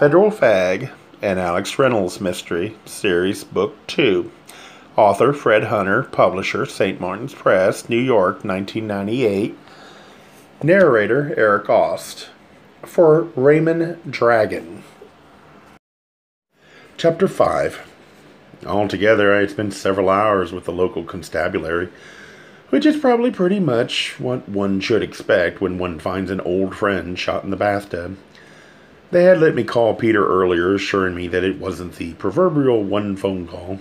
Federal Fag and Alex Reynolds Mystery Series Book 2. Author Fred Hunter. Publisher St. Martin's Press, New York, 1998. Narrator Eric Aust. For Raymond Dragon. Chapter 5. Altogether, I had spent several hours with the local constabulary, which is probably pretty much what one should expect when one finds an old friend shot in the bathtub. They had let me call Peter earlier, assuring me that it wasn't the proverbial one phone call,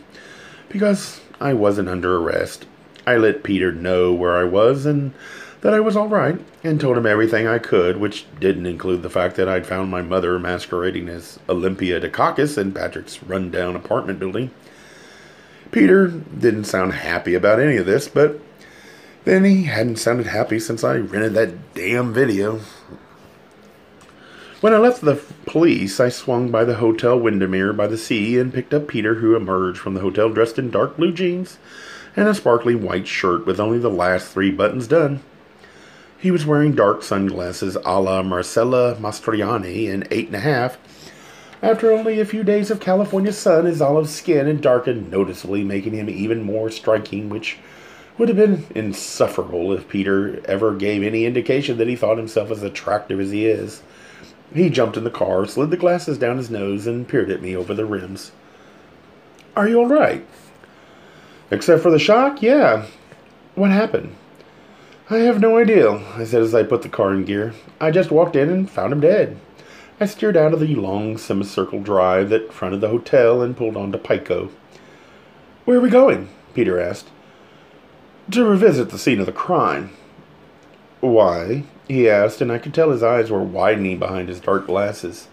because I wasn't under arrest. I let Peter know where I was and that I was all right, and told him everything I could, which didn't include the fact that I'd found my mother masquerading as Olympia Dukakis in Patrick's run-down apartment building. Peter didn't sound happy about any of this, but then he hadn't sounded happy since I rented that damn video. When I left the police, I swung by the Hotel Windermere by the sea and picked up Peter, who emerged from the hotel dressed in dark blue jeans and a sparkly white shirt with only the last 3 buttons done. He was wearing dark sunglasses a la Marcella Mastroianni in 8½. After only a few days of California sun, his olive skin had darkened noticeably, making him even more striking, which would have been insufferable if Peter ever gave any indication that he thought himself as attractive as he is. He jumped in the car, slid the glasses down his nose, and peered at me over the rims. "Are you all right?" "Except for the shock, yeah. What happened?" "I have no idea," I said as I put the car in gear. "I just walked in and found him dead." I steered out of the long semicircle drive that fronted the hotel and pulled onto Pico. "Where are we going?" Peter asked. "To revisit the scene of the crime." "Why?" he asked, and I could tell his eyes were widening behind his dark glasses.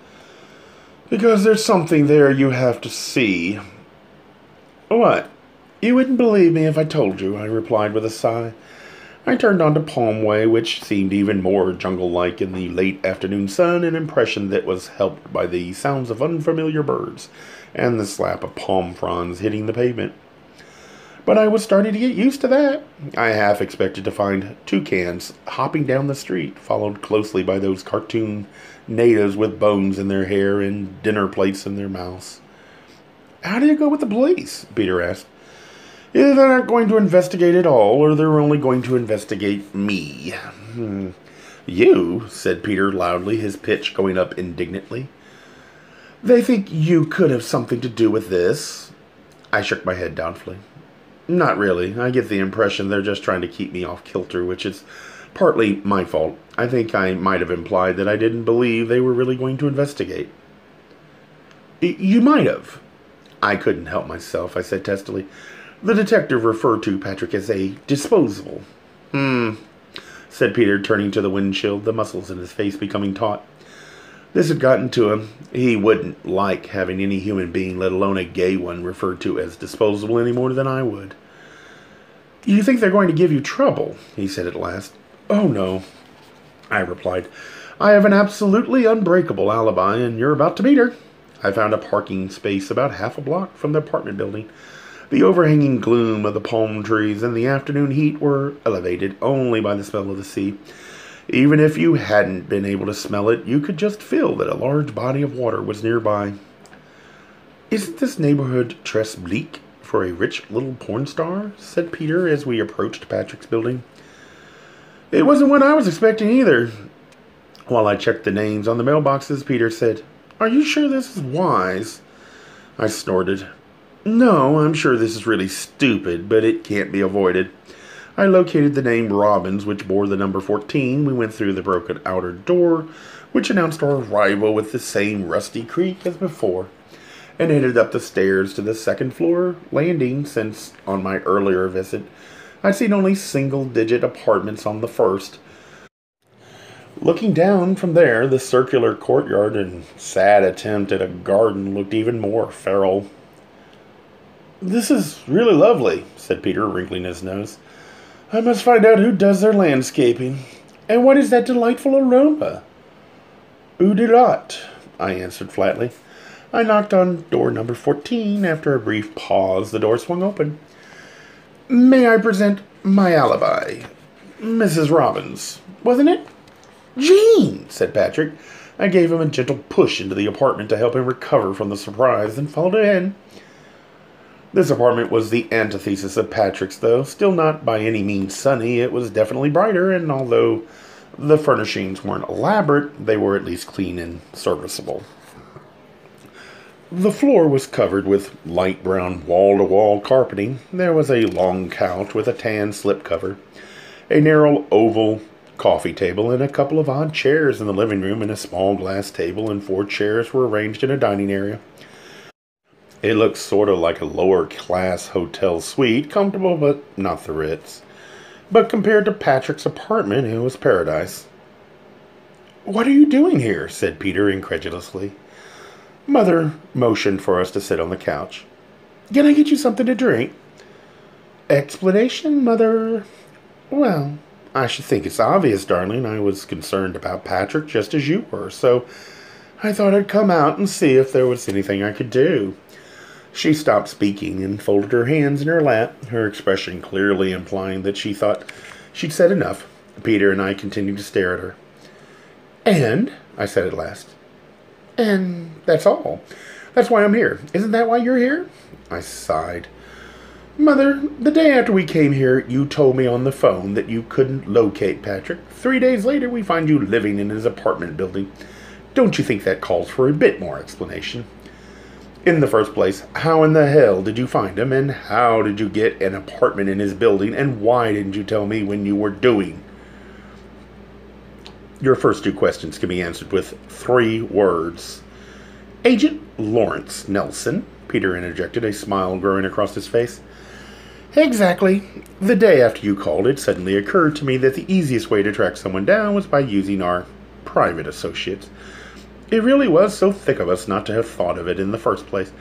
"Because there's something there you have to see." "What?" "You wouldn't believe me if I told you," I replied with a sigh. I turned onto Palm Way, which seemed even more jungle-like in the late afternoon sun, an impression that was helped by the sounds of unfamiliar birds and the slap of palm fronds hitting the pavement. But I was starting to get used to that. I half expected to find toucans hopping down the street, followed closely by those cartoon natives with bones in their hair and dinner plates in their mouths. "How do you go with the police?" Peter asked. "Either they're not going to investigate at all, or they're only going to investigate me." "You?" said Peter loudly, his pitch going up indignantly. "They think you could have something to do with this?" I shook my head doubtfully. "Not really. I get the impression they're just trying to keep me off kilter, which is partly my fault. I think I might have implied that I didn't believe they were really going to investigate." "You might have." I couldn't help myself, I said testily. "The detective referred to Patrick as a disposable." Said Peter, turning to the windshield, the muscles in his face becoming taut. This had gotten to him. He wouldn't like having any human being, let alone a gay one, referred to as disposable any more than I would. "You think they're going to give you trouble?" he said at last. "Oh, no," I replied. "I have an absolutely unbreakable alibi, and you're about to meet her." I found a parking space about half a block from the apartment building. The overhanging gloom of the palm trees and the afternoon heat were elevated only by the smell of the sea. Even if you hadn't been able to smell it, you could just feel that a large body of water was nearby. "Isn't this neighborhood tres bleak for a rich little porn star?" said Peter as we approached Patrick's building. "It wasn't what I was expecting either." While I checked the names on the mailboxes, Peter said, "Are you sure this is wise?" I snorted. "No, I'm sure this is really stupid, but it can't be avoided." I located the name Robbins, which bore the number 14. We went through the broken outer door, which announced our arrival with the same rusty creak as before, and headed up the stairs to the second-floor landing, since, on my earlier visit, I'd seen only single-digit apartments on the first. Looking down from there, the circular courtyard and sad attempt at a garden looked even more feral. "This is really lovely," said Peter, wrinkling his nose. "I must find out who does their landscaping. And what is that delightful aroma?" "Eau de lot," I answered flatly. I knocked on door number 14. After a brief pause, the door swung open. "May I present my alibi? Mrs. Robbins, wasn't it?" "Jean," said Patrick. I gave him a gentle push into the apartment to help him recover from the surprise, and followed him in. This apartment was the antithesis of Patrick's, though still not by any means sunny. It was definitely brighter, and although the furnishings weren't elaborate, they were at least clean and serviceable. The floor was covered with light brown wall-to-wall carpeting. There was a long couch with a tan slipcover, a narrow oval coffee table, and a couple of odd chairs in the living room, and a small glass table and 4 chairs were arranged in a dining area. It looked sort of like a lower-class hotel suite, comfortable but not the Ritz. But compared to Patrick's apartment, it was paradise. "What are you doing here?" said Peter incredulously. Mother motioned for us to sit on the couch. "Can I get you something to drink?" "Explanation, Mother?" "Well, I should think it's obvious, darling. I was concerned about Patrick just as you were, so I thought I'd come out and see if there was anything I could do." She stopped speaking and folded her hands in her lap, her expression clearly implying that she thought she'd said enough. Peter and I continued to stare at her. "And," I said at last, "and that's all. That's why I'm here. Isn't that why you're here?" I sighed. "Mother, the day after we came here, you told me on the phone that you couldn't locate Patrick. 3 days later, we find you living in his apartment building. Don't you think that calls for a bit more explanation? In the first place, how in the hell did you find him, and how did you get an apartment in his building, and why didn't you tell me when you were doing?" "Your first 2 questions can be answered with 3 words. Agent Lawrence Nelson," Peter interjected, a smile growing across his face. "Exactly. The day after you called, it suddenly occurred to me that the easiest way to track someone down was by using our private associates. It really was so thick of us not to have thought of it in the first place.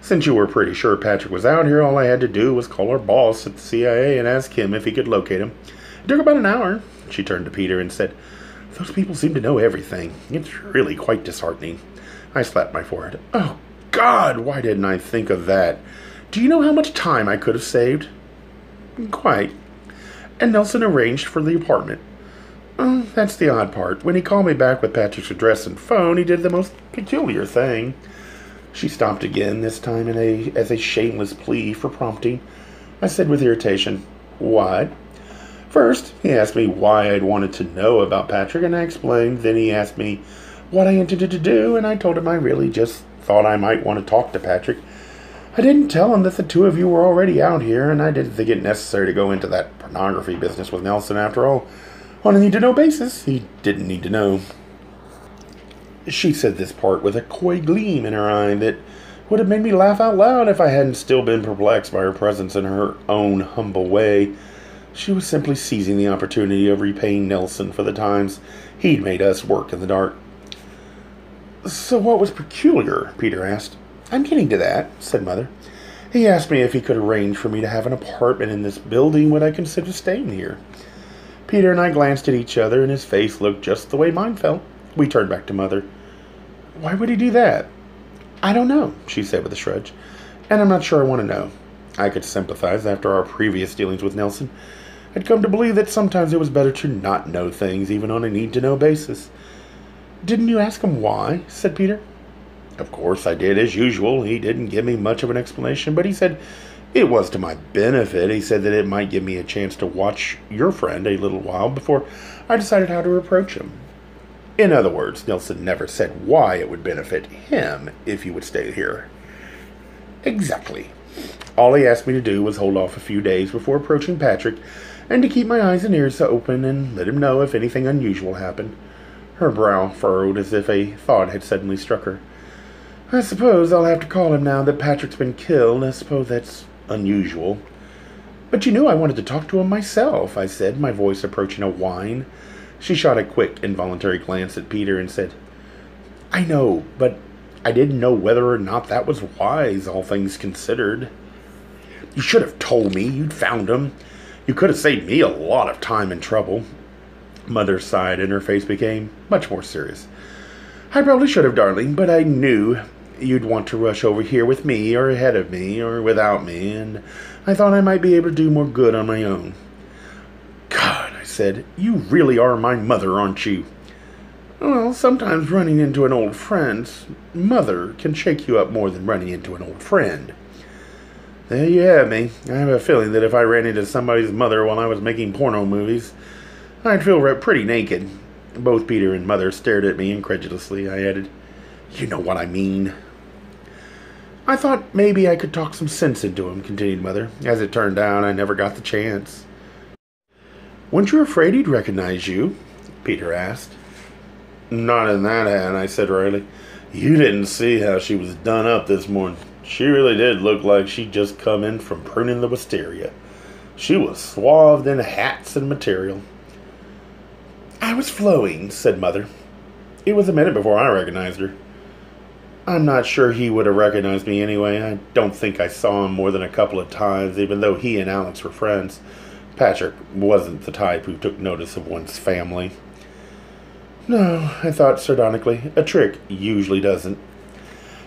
Since you were pretty sure Patrick was out here, all I had to do was call our boss at the CIA and ask him if he could locate him. It took about an hour." She turned to Peter and said, "Those people seem to know everything. It's really quite disheartening." I slapped my forehead. "Oh, God, why didn't I think of that? Do you know how much time I could have saved?" "Quite." "And Nelson arranged for the apartment." "Oh, that's the odd part. When he called me back with Patrick's address and phone, he did the most peculiar thing." She stopped again, this time as a shameless plea for prompting. I said with irritation, "What?" "First, he asked me why I'd wanted to know about Patrick, and I explained. Then he asked me what I intended to do, and I told him I really just thought I might want to talk to Patrick. I didn't tell him that the 2 of you were already out here, and I didn't think it necessary to go into that pornography business with Nelson after all. On a need-to-know basis, he didn't need to know." She said this part with a coy gleam in her eye that would have made me laugh out loud if I hadn't still been perplexed by her presence in her own humble way. She was simply seizing the opportunity of repaying Nelson for the times he'd made us work in the dark. "So what was peculiar?" Peter asked. "I'm getting to that," said Mother. "He asked me if he could arrange for me to have an apartment in this building. Would I consider staying here?" Peter and I glanced at each other, and his face looked just the way mine felt. We turned back to Mother. "Why would he do that?" "I don't know," she said with a shrug. "And I'm not sure I want to know." I could sympathize after our previous dealings with Nelson. I'd come to believe that sometimes it was better to not know things, even on a need-to-know basis. "Didn't you ask him why?" said Peter. "Of course I did, as usual. He didn't give me much of an explanation, but he said it was to my benefit. He said that it might give me a chance to watch your friend a little while before I decided how to approach him." In other words, Nelson never said why it would benefit him if he would stay here. "Exactly. All he asked me to do was hold off a few days before approaching Patrick, and to keep my eyes and ears open and let him know if anything unusual happened." Her brow furrowed as if a thought had suddenly struck her. "I suppose I'll have to call him now that Patrick's been killed. I suppose that's unusual." "But you knew I wanted to talk to him myself," I said, my voice approaching a whine. She shot a quick, involuntary glance at Peter and said, "I know, but I didn't know whether or not that was wise, all things considered." "You should have told me you'd found him. You could have saved me a lot of time and trouble." Mother sighed, and her face became much more serious. "I probably should have, darling, but I knew you'd want to rush over here with me, or ahead of me, or without me, and I thought I might be able to do more good on my own." "God," I said, "you really are my mother, aren't you?" Well, sometimes running into an old friend's mother can shake you up more than running into an old friend. There you have me. I have a feeling that if I ran into somebody's mother while I was making porno movies, I'd feel pretty naked. Both Peter and Mother stared at me incredulously. I added, "You know what I mean." "I thought maybe I could talk some sense into him," continued Mother. "As it turned out, I never got the chance." "Weren't you afraid he'd recognize you?" Peter asked. "Not in that hat," I said wryly. "You didn't see how she was done up this morning. She really did look like she'd just come in from pruning the wisteria. She was swathed in hats and material." "I was flowing," said Mother. "It was a minute before I recognized her." "I'm not sure he would have recognized me anyway. I don't think I saw him more than a couple of times, even though he and Alex were friends. Patrick wasn't the type who took notice of one's family." "No," I thought sardonically. "A trick usually doesn't.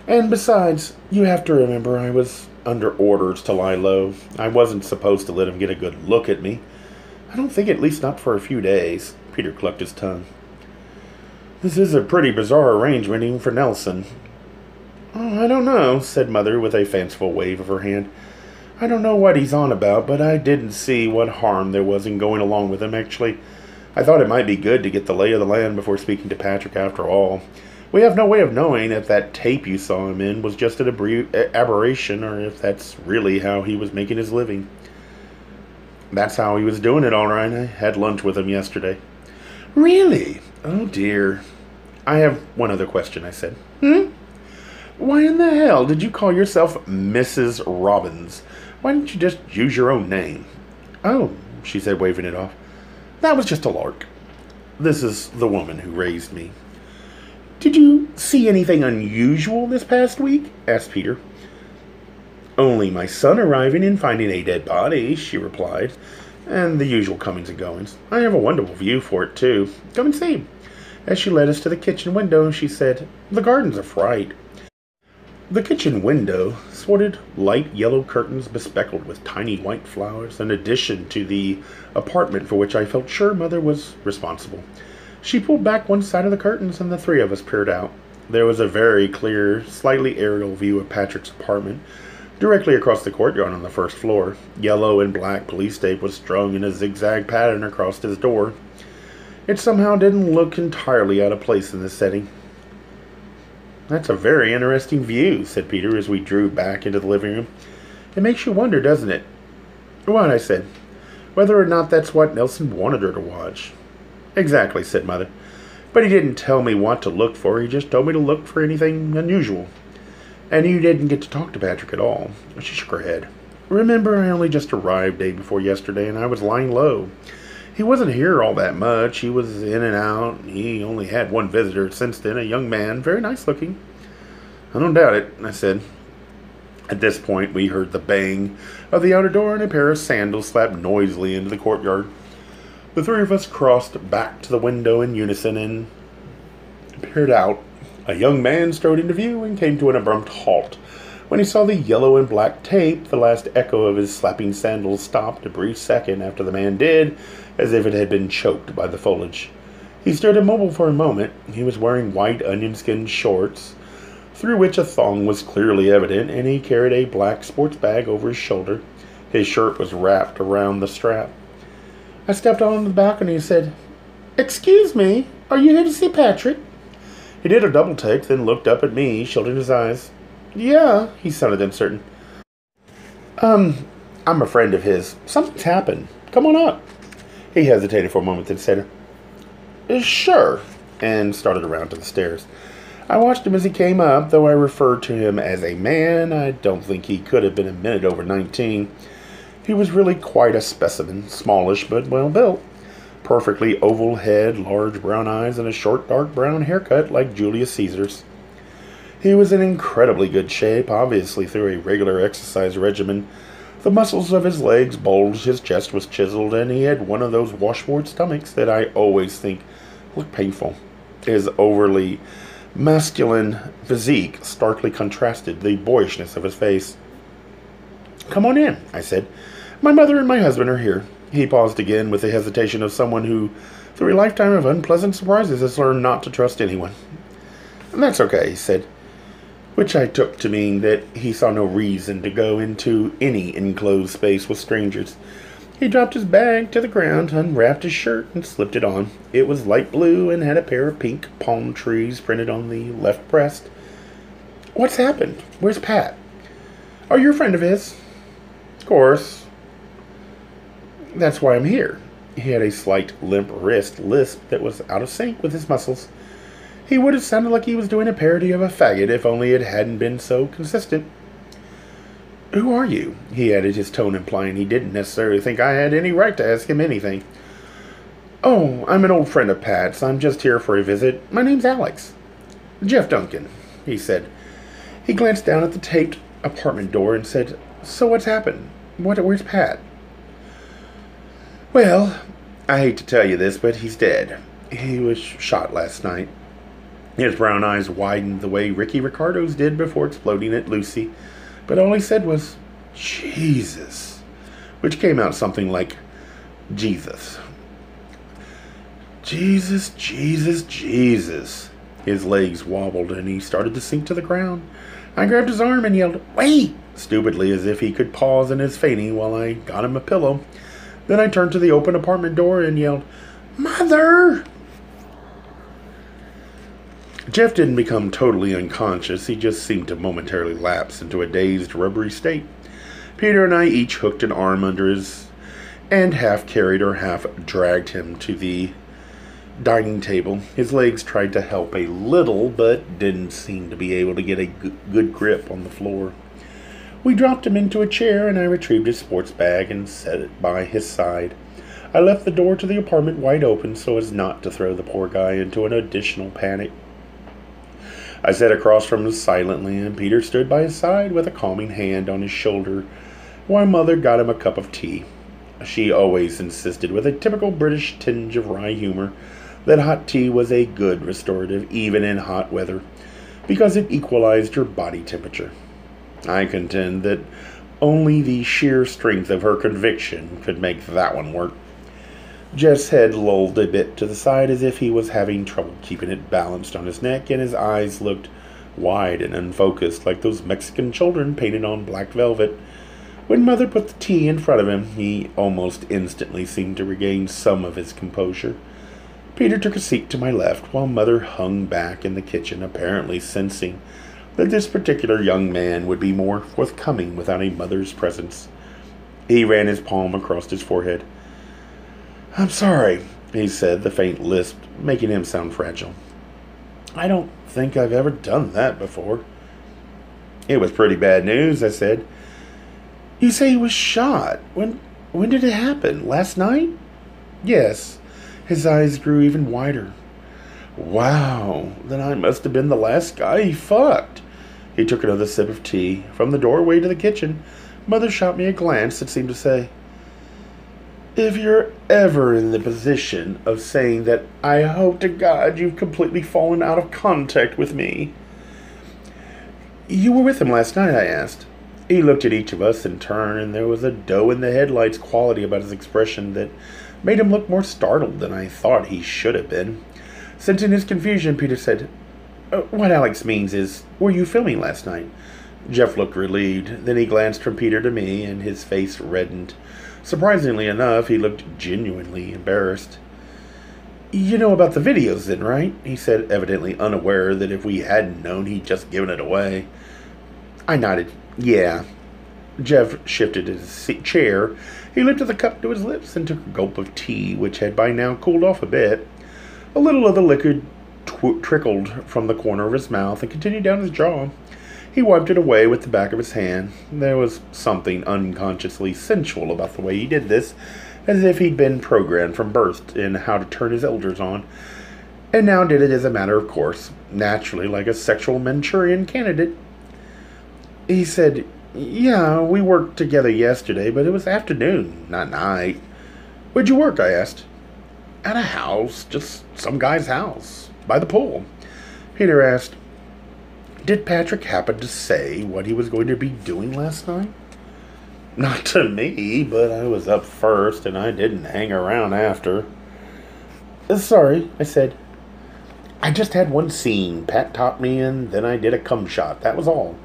And besides, you have to remember I was under orders to lie low. I wasn't supposed to let him get a good look at me. I don't think, at least not for a few days." Peter clucked his tongue. "This is a pretty bizarre arrangement even for Nelson." "Oh, I don't know," said Mother with a fanciful wave of her hand. "I don't know what he's on about, but I didn't see what harm there was in going along with him. Actually, I thought it might be good to get the lay of the land before speaking to Patrick after all. We have no way of knowing if that tape you saw him in was just an aberration or if that's really how he was making his living." "That's how he was doing it, all right. I had lunch with him yesterday." "Really? Oh, dear." "I have one other question," I said. "Why in the hell did you call yourself Mrs. Robbins? Why didn't you just use your own name?" "Oh," she said, waving it off. "That was just a lark. This is the woman who raised me." "Did you see anything unusual this past week?" asked Peter. "Only my son arriving and finding a dead body," she replied, "and the usual comings and goings. I have a wonderful view for it, too. Come and see." As she led us to the kitchen window, she said, "The garden's a fright." The kitchen window sported light yellow curtains bespeckled with tiny white flowers, an addition to the apartment for which I felt sure Mother was responsible. She pulled back one side of the curtains, and the three of us peered out. There was a very clear, slightly aerial view of Patrick's apartment, directly across the courtyard on the first floor. Yellow and black police tape was strung in a zigzag pattern across his door. It somehow didn't look entirely out of place in this setting. "That's a very interesting view," said Peter as we drew back into the living room. "It makes you wonder, doesn't it?" "What?" I said. "Whether or not that's what Nelson wanted her to watch." "Exactly," said Mother. "But he didn't tell me what to look for. He just told me to look for anything unusual." "And you didn't get to talk to Patrick at all?" She shook her head. "Remember, I only just arrived day before yesterday, and I was lying low. He wasn't here all that much. He was in and out. He only had one visitor since then, a young man, very nice looking." "I don't doubt it," I said. At this point, we heard the bang of the outer door, and a pair of sandals slapped noisily into the courtyard. The three of us crossed back to the window in unison and peered out. A young man strode into view and came to an abrupt halt. When he saw the yellow and black tape, the last echo of his slapping sandals stopped a brief second after the man did, as if it had been choked by the foliage. He stood immobile for a moment. He was wearing white onion-skin shorts, through which a thong was clearly evident, and he carried a black sports bag over his shoulder. His shirt was wrapped around the strap. I stepped on the balcony and said, "Excuse me, are you here to see Patrick?" He did a double take, then looked up at me, shielding his eyes. "Yeah," he sounded uncertain. I'm a friend of his. Something's happened. Come on up." He hesitated for a moment, then said, "Sure," and started around to the stairs. I watched him as he came up, though I referred to him as a man. I don't think he could have been a minute over 19. He was really quite a specimen, smallish but well built. Perfectly oval head, large brown eyes, and a short dark brown haircut like Julius Caesar's. He was in incredibly good shape, obviously through a regular exercise regimen. The muscles of his legs bulged, his chest was chiseled, and he had one of those washboard stomachs that I always think look painful. His overly masculine physique starkly contrasted the boyishness of his face. "Come on in," I said. "My mother and my husband are here." He paused again with the hesitation of someone who Through a lifetime of unpleasant surprises, has learned not to trust anyone. And that's okay, he said, which I took to mean that he saw no reason to go into any enclosed space with strangers. He dropped his bag to the ground, unwrapped his shirt, and slipped it on. It was light blue and had a pair of pink palm trees printed on the left breast. What's happened? Where's Pat? Are you a friend of his? Of course. That's why I'm here. He had a slight limp wrist lisp that was out of sync with his muscles. He would have sounded like he was doing a parody of a faggot if only it hadn't been so consistent. Who are you? He added, his tone implying he didn't necessarily think I had any right to ask him anything. Oh, I'm an old friend of Pat's. I'm just here for a visit. My name's Alex. Jeff Duncan, he said. He glanced down at the taped apartment door and said, So what's happened? Where's Pat? Well, I hate to tell you this, but he's dead. He was shot last night. His brown eyes widened the way Ricky Ricardo's did before exploding at Lucy, but all he said was, Jesus, which came out something like, Jesus. Jesus, Jesus, Jesus. His legs wobbled and he started to sink to the ground. I grabbed his arm and yelled, Wait! Stupidly, as if he could pause in his fainting while I got him a pillow. Then I turned to the open apartment door and yelled, Mother! Jeff didn't become totally unconscious. He just seemed to momentarily lapse into a dazed, rubbery state. Peter and I each hooked an arm under his and half carried or half dragged him to the dining table. His legs tried to help a little, but didn't seem to be able to get a good grip on the floor. We dropped him into a chair, and I retrieved his sports bag and set it by his side. I left the door to the apartment wide open so as not to throw the poor guy into an additional panic. I sat across from him silently, and Peter stood by his side with a calming hand on his shoulder while Mother got him a cup of tea. She always insisted, with a typical British tinge of wry humor, that hot tea was a good restorative even in hot weather, because it equalized your body temperature. I contend that only the sheer strength of her conviction could make that one work. Jeff's head lolled a bit to the side as if he was having trouble keeping it balanced on his neck, and his eyes looked wide and unfocused like those Mexican children painted on black velvet. When Mother put the tea in front of him, he almost instantly seemed to regain some of his composure. Peter took a seat to my left, while Mother hung back in the kitchen, apparently sensing that this particular young man would be more forthcoming without a mother's presence. He ran his palm across his forehead. I'm sorry, he said, the faint lisp making him sound fragile. I don't think I've ever done that before. It was pretty bad news, I said. You say he was shot. When did it happen? Last night? Yes. His eyes grew even wider. Wow, then I must have been the last guy he fucked. He took another sip of tea. From the doorway to the kitchen, Mother shot me a glance that seemed to say, If you're ever in the position of saying that, I hope to God you've completely fallen out of contact with me. You were with him last night, I asked. He looked at each of us in turn, and there was a doe-in-the-headlights quality about his expression that made him look more startled than I thought he should have been. Sensing his confusion, Peter said, What Alex means is, were you filming last night? Jeff looked relieved. Then he glanced from Peter to me, and his face reddened. Surprisingly enough, he looked genuinely embarrassed. You know about the videos then, right? He said, evidently unaware that if we hadn't known, he'd just given it away. I nodded. Yeah. Jeff shifted his chair. He lifted the cup to his lips and took a gulp of tea, which had by now cooled off a bit. A little of the liquid trickled from the corner of his mouth and continued down his jaw. He wiped it away with the back of his hand. There was something unconsciously sensual about the way he did this, as if he'd been programmed from birth in how to turn his elders on, and now did it as a matter of course, naturally, like a sexual Manchurian candidate. He said, Yeah, we worked together yesterday, but it was afternoon, not night. Where'd you work? I asked. At a house, just some guy's house, by the pool. Peter asked, Did Patrick happen to say what he was going to be doing last night? Not to me, but I was up first and I didn't hang around after. Sorry, I said. I just had one scene. Pat taught me, and then I did a cum shot. That was all.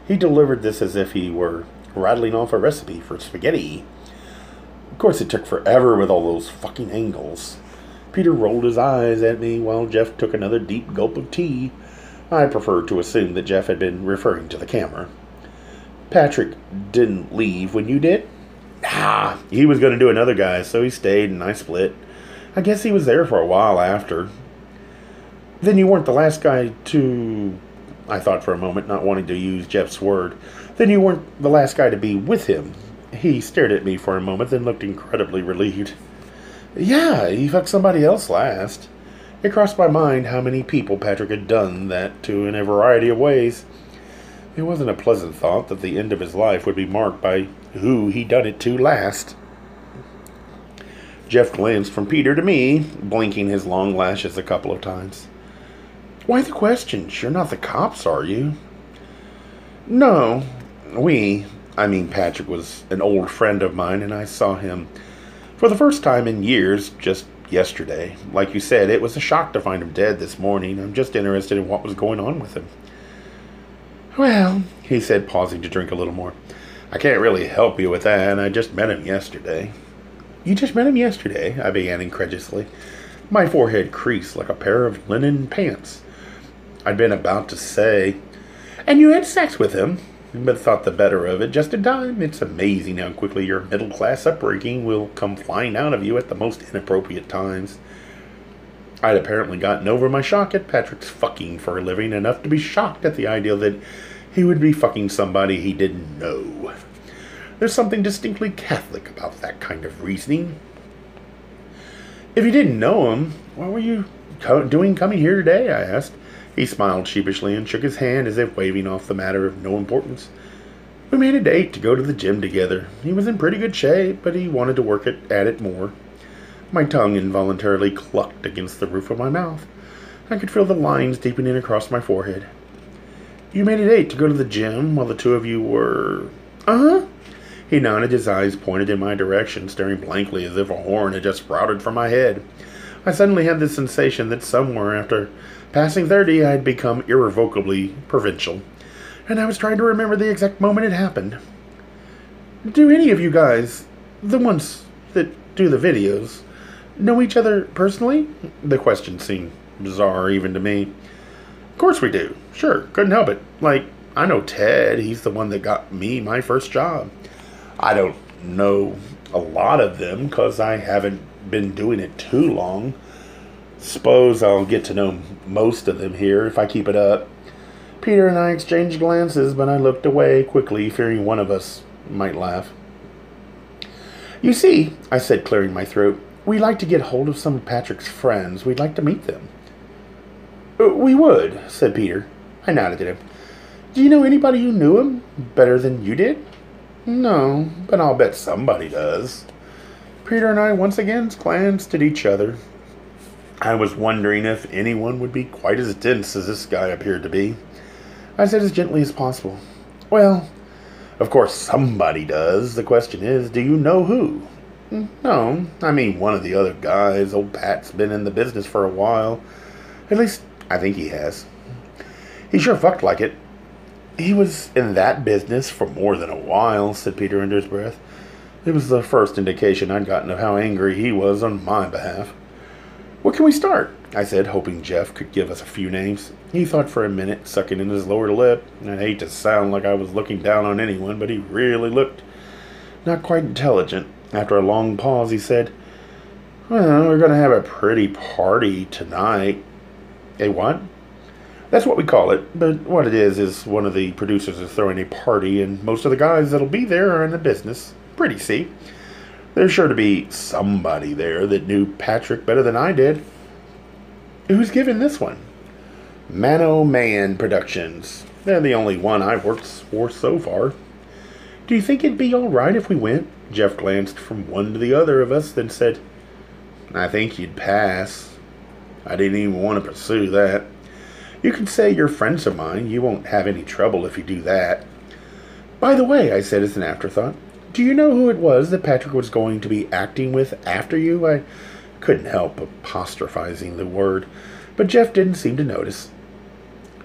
He delivered this as if he were rattling off a recipe for spaghetti. Of course, it took forever with all those fucking angles. Peter rolled his eyes at me while Jeff took another deep gulp of tea. I preferred to assume that Jeff had been referring to the camera. Patrick didn't leave when you did? Ah, he was going to do another guy, so he stayed and I split. I guess he was there for a while after. Then you weren't the last guy to... I thought for a moment, not wanting to use Jeff's word. Then you weren't the last guy to be with him. He stared at me for a moment, then looked incredibly relieved. Yeah, he fucked somebody else last. It crossed my mind how many people Patrick had done that to in a variety of ways. It wasn't a pleasant thought that the end of his life would be marked by who he done it to last. Jeff glanced from Peter to me, blinking his long lashes a couple of times. Why the questions? You're not the cops, are you? No, Patrick was an old friend of mine, and I saw him for the first time in years just yesterday. Like you said, it was a shock to find him dead this morning. I'm just interested in what was going on with him. Well, he said, pausing to drink a little more, I can't really help you with that. I just met him yesterday. You just met him yesterday? I began incredulously. My forehead creased like a pair of linen pants. I'd been about to say, and you had sex with him, but thought the better of it just in time. It's amazing how quickly your middle-class upbringing will come flying out of you at the most inappropriate times. I'd apparently gotten over my shock at Patrick's fucking for a living enough to be shocked at the idea that he would be fucking somebody he didn't know. There's something distinctly Catholic about that kind of reasoning. If you didn't know him, what were you doing coming here today? I asked. He smiled sheepishly and shook his hand as if waving off the matter of no importance. We made a date to go to the gym together. He was in pretty good shape, but he wanted to work at it more. My tongue involuntarily clucked against the roof of my mouth. I could feel the lines deepening across my forehead. You made a date to go to the gym while the two of you were... Uh-huh. He nodded, his eyes pointed in my direction, staring blankly as if a horn had just sprouted from my head. I suddenly had the sensation that somewhere after passing 30 I had become irrevocably provincial, and I was trying to remember the exact moment it happened. Do any of you guys, the ones that do the videos, know each other personally? The question seemed bizarre even to me. Of course we do. Sure, couldn't help it. Like, I know Ted. He's the one that got me my first job. I don't know a lot of them because I haven't been doing it too long. Suppose I'll get to know most of them here if I keep it up. Peter and I exchanged glances, but I looked away quickly, fearing one of us might laugh. You see, I said, clearing my throat, we'd like to get hold of some of Patrick's friends. We'd like to meet them. We would, said Peter. I nodded at him. Do you know anybody who knew him better than you did? No, but I'll bet somebody does. Peter and I once again glanced at each other. I was wondering if anyone would be quite as dense as this guy appeared to be. I said as gently as possible, well, of course somebody does. The question is, do you know who? No, one of the other guys. Old Pat's been in the business for a while. At least, I think he has. He sure fucked like it. He was in that business for more than a while, said Peter under his breath. It was the first indication I'd gotten of how angry he was on my behalf. What can we start? I said, hoping Jeff could give us a few names. He thought for a minute, sucking in his lower lip. I'd hate to sound like I was looking down on anyone, but he really looked not quite intelligent. After a long pause, he said, well, we're going to have a pretty party tonight. A what? That's what we call it, but what it is one of the producers is throwing a party, and most of the guys that'll be there are in the business. Pretty, see? There's sure to be somebody there that knew Patrick better than I did. Who's giving this one? Mano Man Productions. They're the only one I've worked for so far. Do you think it'd be all right if we went? Jeff glanced from one to the other of us, then said, I think you'd pass. I didn't even want to pursue that. You can say you're friends of mine. You won't have any trouble if you do that. By the way, I said as an afterthought, do you know who it was that Patrick was going to be acting with after you? Couldn't help apostrophizing the word, but Jeff didn't seem to notice.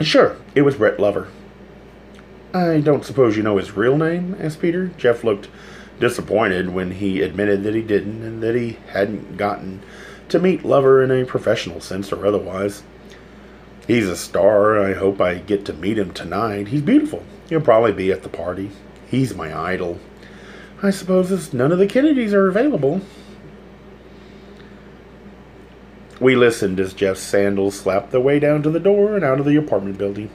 Sure, it was Brett Lover. I don't suppose you know his real name? Asked Peter. Jeff looked disappointed when he admitted that he didn't and that he hadn't gotten to meet Lover in a professional sense or otherwise. He's a star. I hope I get to meet him tonight. He's beautiful. He'll probably be at the party. He's my idol. I suppose none of the Kennedys are available. We listened as Jeff's sandals slapped their way down to the door and out of the apartment building.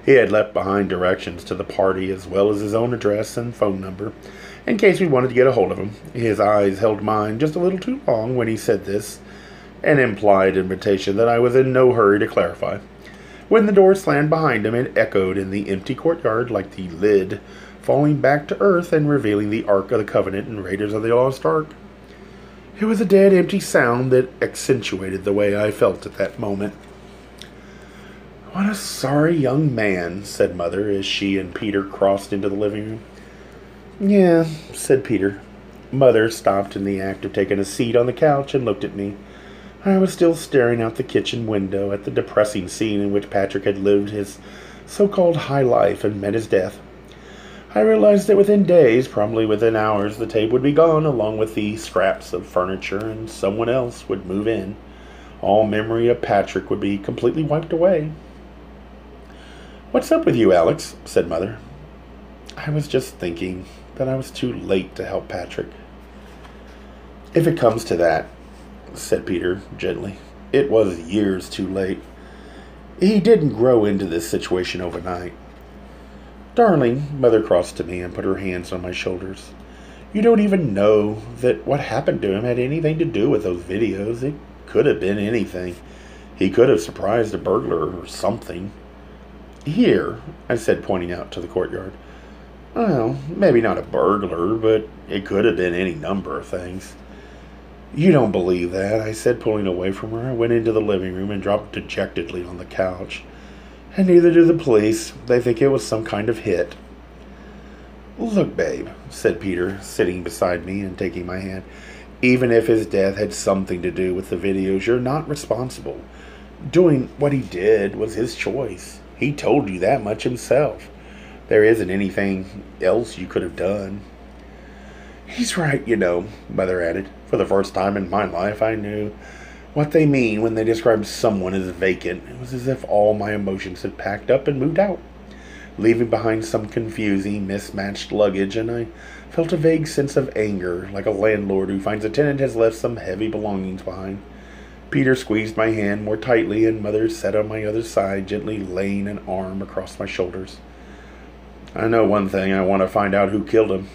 He had left behind directions to the party as well as his own address and phone number, in case we wanted to get a hold of him. His eyes held mine just a little too long when he said this, an implied invitation that I was in no hurry to clarify. When the door slammed behind him, it echoed in the empty courtyard like the lid falling back to earth and revealing the Ark of the Covenant and Raiders of the Lost Ark. It was a dead, empty sound that accentuated the way I felt at that moment. What a sorry young man, said Mother as she and Peter crossed into the living room. Yeah, said Peter. Mother stopped in the act of taking a seat on the couch and looked at me. I was still staring out the kitchen window at the depressing scene in which Patrick had lived his so-called high life and met his death. I realized that within days, probably within hours, the tape would be gone along with the scraps of furniture and someone else would move in. All memory of Patrick would be completely wiped away. What's up with you, Alex? Said Mother. I was just thinking that I was too late to help Patrick. If it comes to that, said Peter gently, it was years too late. He didn't grow into this situation overnight. Darling, Mother crossed to me and put her hands on my shoulders. You don't even know that what happened to him had anything to do with those videos. It could have been anything. He could have surprised a burglar or something. Here, I said, pointing out to the courtyard. Well, maybe not a burglar, but it could have been any number of things. You don't believe that, I said, pulling away from her. I went into the living room and dropped dejectedly on the couch. And neither do the police. They think it was some kind of hit. Look, babe, said Peter, sitting beside me and taking my hand. Even if his death had something to do with the videos, you're not responsible. Doing what he did was his choice. He told you that much himself. There isn't anything else you could have done. He's right, you know, Mother added. For the first time in my life, I knew what they mean when they describe someone as vacant. It was as if all my emotions had packed up and moved out, leaving behind some confusing, mismatched luggage, and I felt a vague sense of anger, like a landlord who finds a tenant has left some heavy belongings behind. Peter squeezed my hand more tightly, and Mother sat on my other side, gently laying an arm across my shoulders. I know one thing. I want to find out who killed him.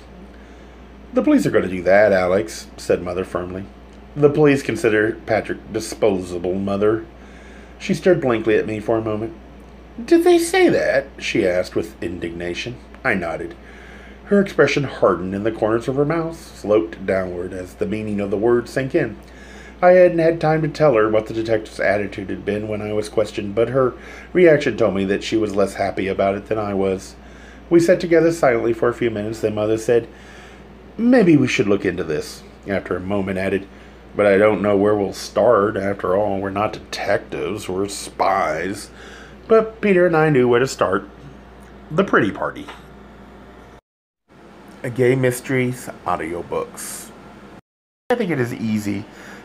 The police are going to do that, Alex, said Mother firmly. The police consider Patrick disposable, Mother. She stared blankly at me for a moment. Did they say that? She asked with indignation. I nodded. Her expression hardened and the corners of her mouth sloped downward as the meaning of the words sank in. I hadn't had time to tell her what the detective's attitude had been when I was questioned, but her reaction told me that she was less happy about it than I was. We sat together silently for a few minutes, then Mother said, Maybe we should look into this. After a moment added, But I don't know where we'll start. After all, we're not detectives, we're spies. But Peter and I knew where to start. The Pretty Party. A Gay Mysteries audiobooks. I think it is easy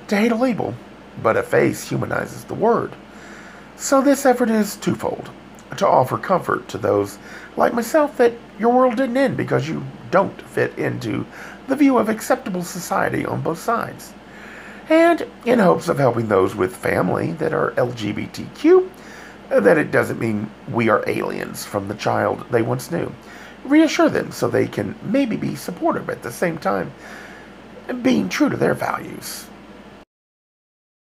to hate a label, but a face humanizes the word. So this effort is twofold. To offer comfort to those like myself that your world didn't end because you don't fit into the view of acceptable society on both sides. And in hopes of helping those with family that are LGBTQ, that it doesn't mean we are aliens from the child they once knew. Reassure them so they can maybe be supportive at the same time, being true to their values.